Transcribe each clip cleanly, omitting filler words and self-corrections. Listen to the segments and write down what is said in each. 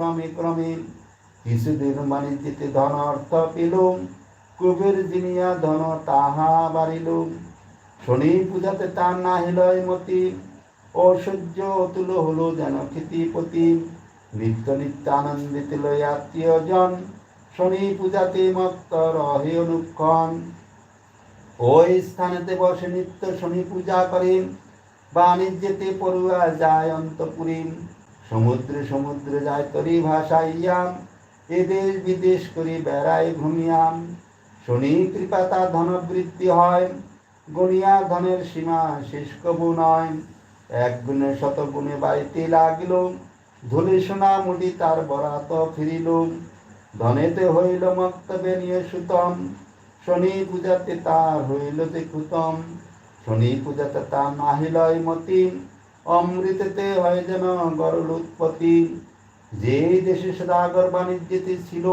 ক্রমে ক্রমে কিছুদিন বাণিজ্যতে ধন অর্থ পেল, কুবের জিনিয়া ধন তাহা বাড়িল। শনি পূজাতে তার নাহিলয় মতি, ঐশ্বর্য অতুল হলো যেন ক্ষিতিপতি। নিত্য নিত্য আনন্দিত লয় আত্মীয় জন, শনি পূজাতে মত্ত রহে অনুক্ষণ। ওই স্থানেতে বসে নিত্য শনি পূজা করেন, বাণিজ্যেতে পড়ুয়া যায় অন্তপুরী। সমুদ্রে সমুদ্রে যায় তরি ভাসাইয়াম, এদেশ বিদেশ করে বেড়ায় ভূমিয়াম। শনি কৃপা তার ধনবৃদ্ধি হয়, গণিয়া ধনের সীমা শেষ কবু নয়। এক গুণে শত গুণে বাড়িতে লাগিল, ধুলি সোনা মুড়ি তার বরাত ফিরিল। ধনেতে হইল মক্তবে নিয়ে সুতম, শনি পূজাতে তার হইল যে কুতম। শনি পূজাতে তার নাহিলয় মতি, অমৃতেতে হয় যেন গরল উৎপত্তি। যেই দেশে সদাগর বাণিজ্যেতে ছিল,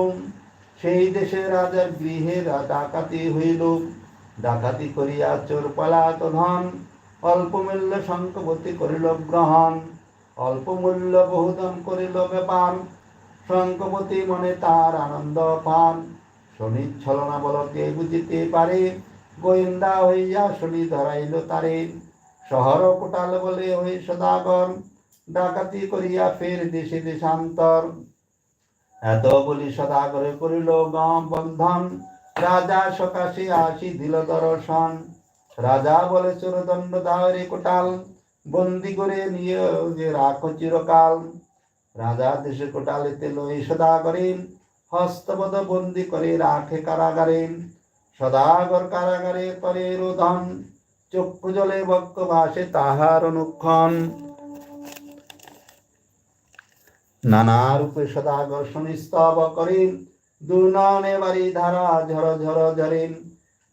সেই দেশে রাজার গৃহে ডাকাতি হইল। ডাকাতি করিয়া চোর পলাত ধন, অল্প মূল্য শঙ্কবতী করিল গ্রহণ। অল্প মূল্য বহুদম করিল ব্যাপার, শঙ্কবতী মনে তার আনন্দ পান। শনির ছলনা বল কে বুঝিতে পারে, গোয়েন্দা হইয়া শনি ধরাইল তারে। শহর কোটাল বলে হই সদাগর, ডাকাতি করিয়া ফের দেশে দেশান্তর। এত বলি সদাগরে করিল গম বন্ধন, রাজা সকাশে আসি দিল দর্শন। রাজা বলে চোরদণ্ড দাও রে কোটাল, বন্দি করে নিয়ে যে রাখো চিরকাল। রাজা দেশে কোটালেতে লই সদাগরে, হস্তবদ বন্দি করে রাখে কারাগারে। সদাগর কারাগারে করে রোদন, চক্ষু জলে বক্ষ ভাসে তাহার অনুক্ষণ। নানা রূপে সদাগর শনি স্তব করেন, দুর্নয়নে বাড়ি ধারা ঝর ঝর ঝরেন।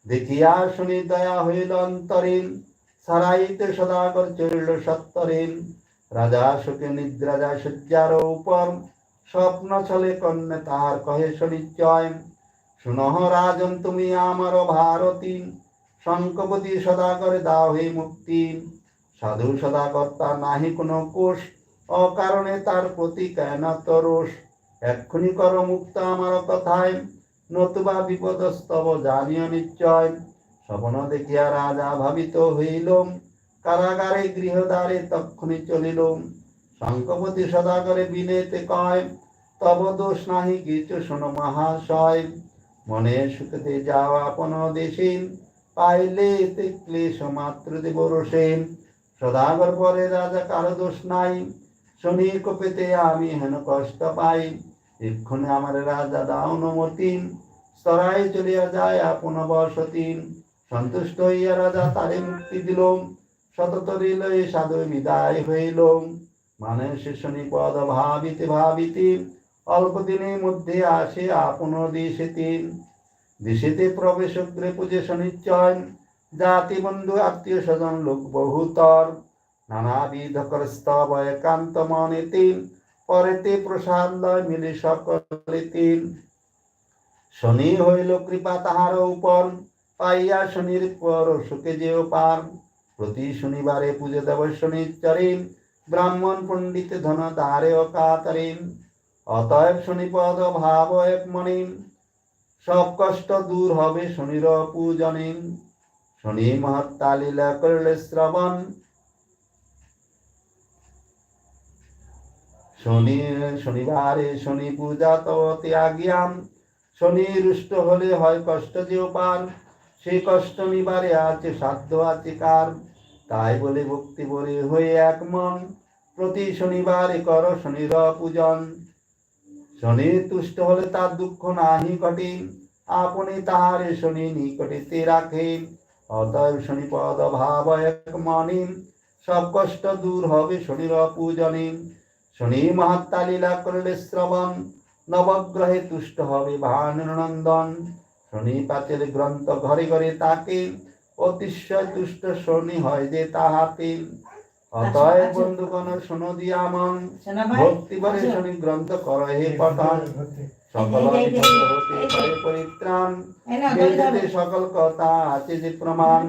দেখিয়া শনি দয়া হইল অন্তরেন, সারাইতে সদাগর চলিল সত্তরেন। রাজা শোকে নিদ্রা যায় শয্যার উপর, স্বপ্ন ছলে কন্যা তাহার কহে শনিশ্চয়। শুনহ রাজন তুমি আমার ভারতী, শঙ্কপতি সদাগরে দাও হে মুক্তি। সাধু সদাগর তার নাহি কোনো কোষ, অকারণে তার প্রতি কেন তরোষ। এক্ষুনি কর মুক্ত আমার কথায়, নতুবা বিপদস্তব জানিও নিশ্চয়। স্বপ্ন দেখিয়া রাজা ভাবিত হইল, কারাগারে গৃহদ্বারে তক্ষুনি চলিল। শঙ্কপতি সদাগরে বিনেতে কয়, তব দোষ নাহি কিছু শোনো মহাশয়। মনে সুখতে যাও আপন দেশে, পাইলে এতে ক্লেশ মাত্র দেব রোষে। সদাগর পরে রাজা কারো দোষ নাই, শনি কোপেতে আমি হেন কষ্ট পাই। এক্ষণে আমার রাজা দাও অনুমতি, স্তরায় চলিয়া যায় আপন বসতি। সন্তুষ্ট হইয়া রাজা তারে মুক্তি দিল, শততরি লয়ে সাধু বিদায় হইল। মানে সে শনি পদ ভাবিতে ভাবিতে, অল্প দিনের মধ্যে আসে আপন দেশেতে। দেশেতে প্রবেশ অগ্রে পূজে শনিশ্চয়, জাতি বন্ধু আত্মীয় স্বজন লোক বহুতর। নানাবিধ করস্তব একান্ত মনেতে, পরেতে প্রসাদ লয় মিলে সকলেতে। শনি হইল কৃপা তাহার উপর, পাইয়া শনির পর সুখে যেও পার। প্রতি শনিবারে পুজো দেব শনিশ্চরে, ব্রাহ্মণ পণ্ডিত ধন দ্বারে অকাতরে। অতএব শনিপদ ভাব এক মনে, সব কষ্ট দূর হবে শনির পূজনে। শনি মহত্তা লীলা করলে শ্রবণ, শনিবারে শনি পূজা তব ত্যাগিয়াম। শনি রুষ্ট হলে হয় কষ্ট যেও পার, সেই কষ্ট নিবারে আছে সাধ্য আছে কার। তাই বলে ভক্তি বলে হয়ে এক মন, প্রতি শনিবারে কর শনির পূজন। শনি তুষ্ট হলে তার দুঃখ নাহি ঘটে, আপনি তাহারে শনি নিকটেতে রাখে। অতএব শনিপদ ভাব এক মনে, সব কষ্ট দূর হবে শনির পূজনে। শনি মহাত্মা লীলা করলে শ্রবণ, নবগ্রহে তুষ্ট হবে ভানুনন্দন। শনি পাচের গ্রন্থ ঘরে ঘরে তাকে, অতিশয় তুষ্ট শনি হয় যে তাহাতে। অতএব বন্ধুগণ শোনো দিয়া মন, ভক্তি বলে শনি গ্রন্থ কর হে পঠন। সকল বিপদ হতে করে পরিত্রাণ, বেদেতে সকল কথা আছে যে প্রমাণ।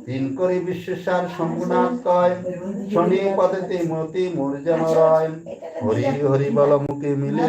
তিন করে বিশ্বেশ্বর শম্ভুনাথ কয়, শনি পদেতে মতি মূর্জন রয়, হরি হরি বল মুখে মিলে